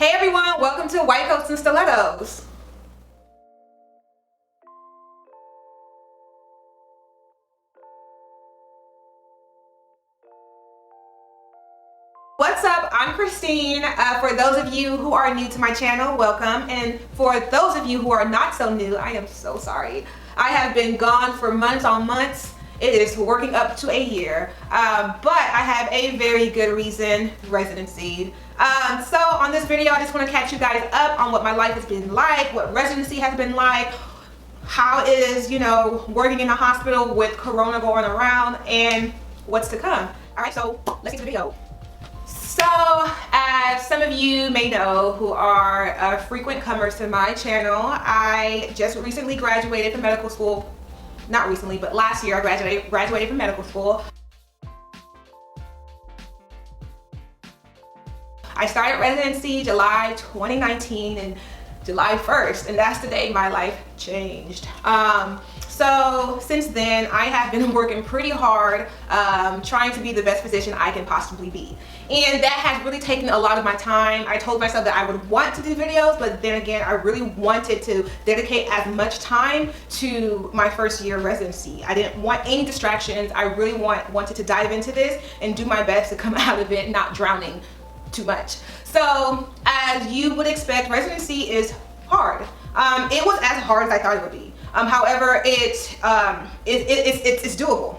Hey everyone, welcome to Coats and Stilettos. What's up? I'm Kristeen. For those of you who are new to my channel, welcome. And for those of you who are not so new, I am so sorry. I have been gone for months on months. It is working up to a year, but I have a very good reason: residency. So on this video, I just want to catch you guys up on what my life has been like, what residency has been like, how it is, working in a hospital with Corona going around, and what's to come. All right, so let's get to the video. So, as some of you may know who are frequent comers to my channel, I just recently graduated from medical school. Not recently, but last year I graduated from medical school. I started residency July 2019 and July 1st, and that's the day my life changed. So since then, I have been working pretty hard, trying to be the best physician I can possibly be. And that has really taken a lot of my time. I told myself that I would want to do videos, but then again, I really wanted to dedicate as much time to my first year of residency. I didn't want any distractions. I really wanted to dive into this and do my best to come out of it not drowning too much. So as you would expect, residency is hard. It was as hard as I thought it would be. However, it's doable.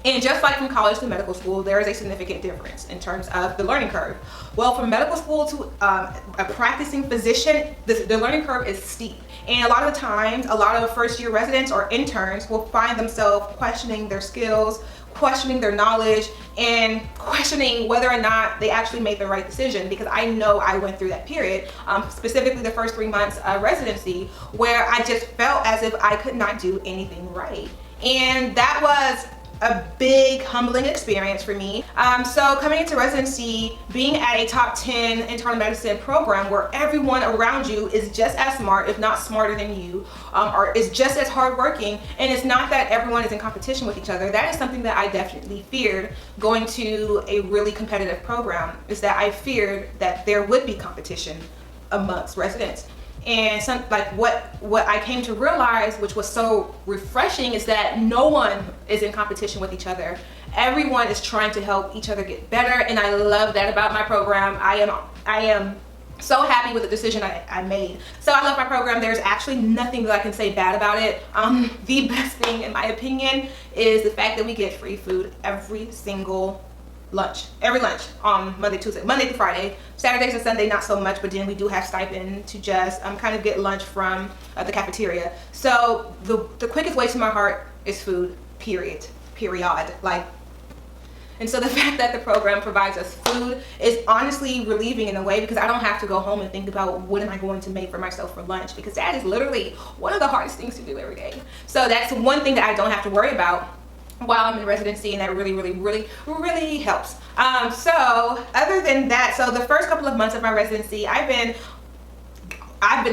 And just like from college to medical school, there is a significant difference in terms of the learning curve. Well, from medical school to a practicing physician, the learning curve is steep. And a lot of the times, a lot of first year residents or interns will find themselves questioning their skills, questioning their knowledge, and questioning whether or not they actually made the right decision, because I know I went through that period, specifically the first 3 months of residency, where I just felt as if I could not do anything right. And that was a big humbling experience for me. So coming into residency, being at a top 10 internal medicine program where everyone around you is just as smart, if not smarter than you, or is just as hardworking, and it's not that everyone is in competition with each other. That is something that I definitely feared going to a really competitive program, is that I feared that there would be competition amongst residents. And what I came to realize, which was so refreshing, is that no one is in competition with each other. Everyone is trying to help each other get better, and I love that about my program. I am so happy with the decision I made. So I love my program. There's actually nothing that I can say bad about it. The best thing, in my opinion, is the fact that we get free food every single every lunch on Monday to Friday. Saturdays and Sunday not so much, but then we do have stipend to just kind of get lunch from the cafeteria. So the quickest way to my heart is food, period. And so the fact that the program provides us food is honestly relieving in a way, because I don't have to go home and think about what am I going to make for myself for lunch, because that is literally one of the hardest things to do every day. So that's one thing that I don't have to worry about while I'm in residency, and that really helps. So other than that, so the first couple of months of my residency, I've been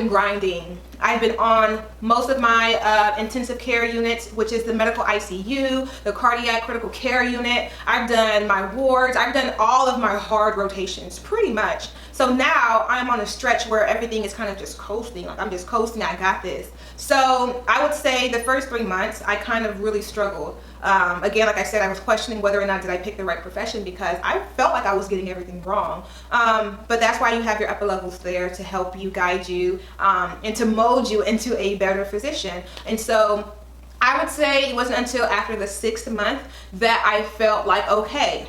grinding. I've been on most of my intensive care units, which is the medical ICU, the cardiac critical care unit. I've done my wards. I've done all of my hard rotations pretty much. So now I'm on a stretch where everything is kind of just coasting. Like, I'm just coasting, I got this. So I would say the first 3 months, I kind of really struggled. Again, like I said, I was questioning whether or not did I pick the right profession, because I felt like I was getting everything wrong. But that's why you have your upper levels there to help you, guide you, and to mold you into a better physician. And so I would say it wasn't until after the 6th month that I felt like, okay,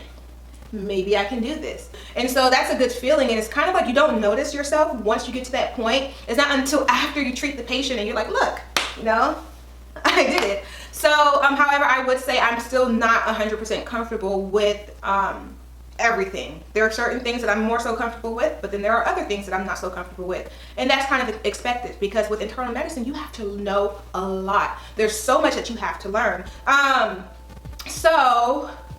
maybe I can do this. And so that's a good feeling, and it's kind of like you don't notice yourself once you get to that point. It's not until after you treat the patient and you're like, look, I did it. So however, I would say I'm still not 100% comfortable with everything. There are certain things that I'm more so comfortable with, but then there are other things that I'm not so comfortable with. And that's kind of expected, because with internal medicine, you have to know a lot. There's so much that you have to learn.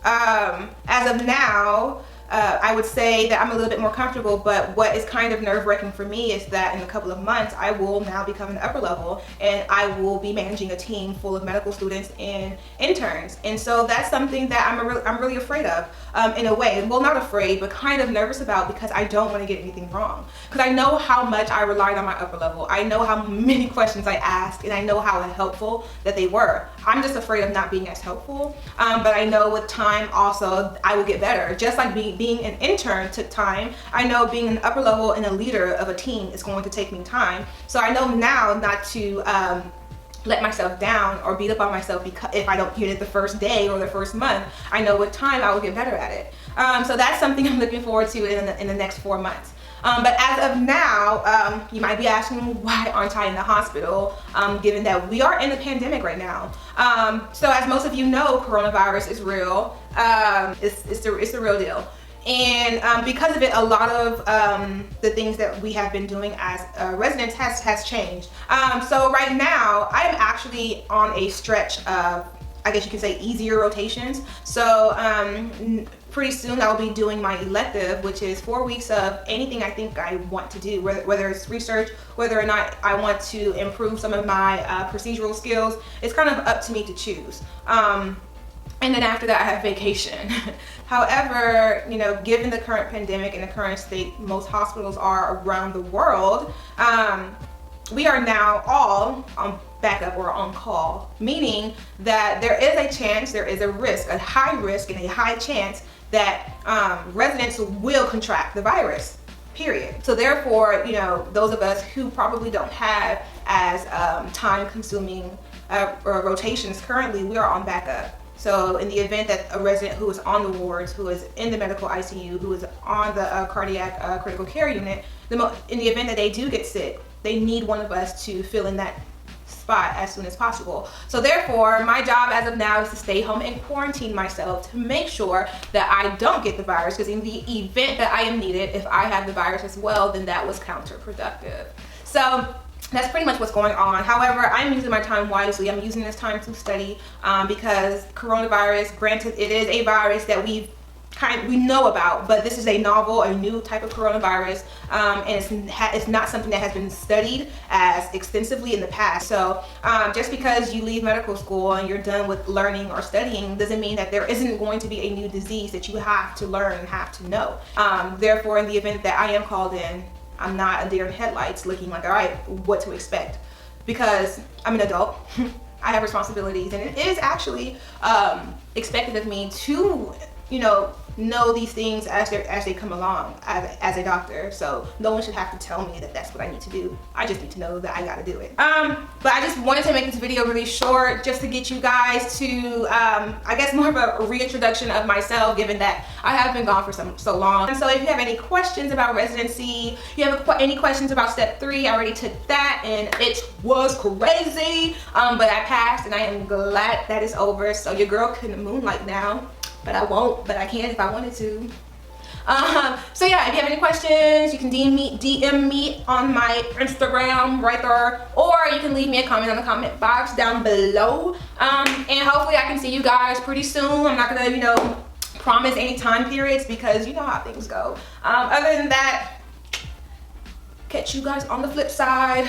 As of now, I would say that I'm a little bit more comfortable, but what is kind of nerve-wracking for me is that in a couple of months, I will now become an upper level, and I will be managing a team full of medical students and interns. And so that's something that I'm really afraid of, in a way. Well, not afraid, but kind of nervous about, because I don't want to get anything wrong. Because I know how much I relied on my upper level. I know how many questions I asked, and I know how helpful that they were. I'm just afraid of not being as helpful, but I know with time also I will get better. Just like being an intern took time, I know being an upper level and a leader of a team is going to take me time. So I know now not to let myself down or beat up on myself because if I don't get it the first day or the first month. I know with time I will get better at it. So that's something I'm looking forward to in the next 4 months. But as of now, you might be asking, why aren't I in the hospital, given that we are in the pandemic right now? So as most of you know, coronavirus is real. It's the real deal. And because of it, a lot of the things that we have been doing as residents has changed. So right now, I am actually on a stretch of, I guess you could say, easier rotations. So pretty soon I'll be doing my elective, which is 4 weeks of anything I think I want to do, whether it's research, whether or not I want to improve some of my procedural skills. It's kind of up to me to choose. And then after that, I have vacation. However, you know, given the current pandemic and the current state most hospitals are around the world, we are now all on backup or on call, meaning that there is a chance, there is a risk, a high risk and a high chance that residents will contract the virus, period. So therefore, you know, those of us who probably don't have as time-consuming rotations currently, we are on backup. So in the event that a resident who is on the wards, who is in the medical ICU, who is on the cardiac critical care unit, in the event that they do get sick, they need one of us to fill in that spot as soon as possible. So therefore, my job as of now is to stay home and quarantine myself to make sure that I don't get the virus, because in the event that I am needed, if I have the virus as well, then that was counterproductive. So that's pretty much what's going on. However, I'm using my time wisely. I'm using this time to study because coronavirus, granted, it is a virus that we know about, but this is a novel, a new type of coronavirus, and it's not something that has been studied as extensively in the past. So just because you leave medical school and you're done with learning or studying doesn't mean that there isn't going to be a new disease that you have to learn and have to know. Therefore, in the event that I am called in, I'm not a deer in headlights looking like, all right, what to expect, because I'm an adult. I have responsibilities, and it is actually expected of me to, you know these things as they come along as a doctor. So no one should have to tell me that that's what I need to do. I just need to know that I gotta do it. But I just wanted to make this video really short, just to get you guys to I guess more of a reintroduction of myself, given that I have been gone for so long. And so if you have any questions about residency, you have any questions about step 3, I already took that and it was crazy, but I passed and I am glad that it's over. So your girl can moonlight now. But I won't, but I can if I wanted to. So yeah, if you have any questions, you can DM me on my Instagram right there, or you can leave me a comment on the comment box down below. And hopefully I can see you guys pretty soon. I'm not gonna, promise any time periods, because you know how things go. Other than that, catch you guys on the flip side.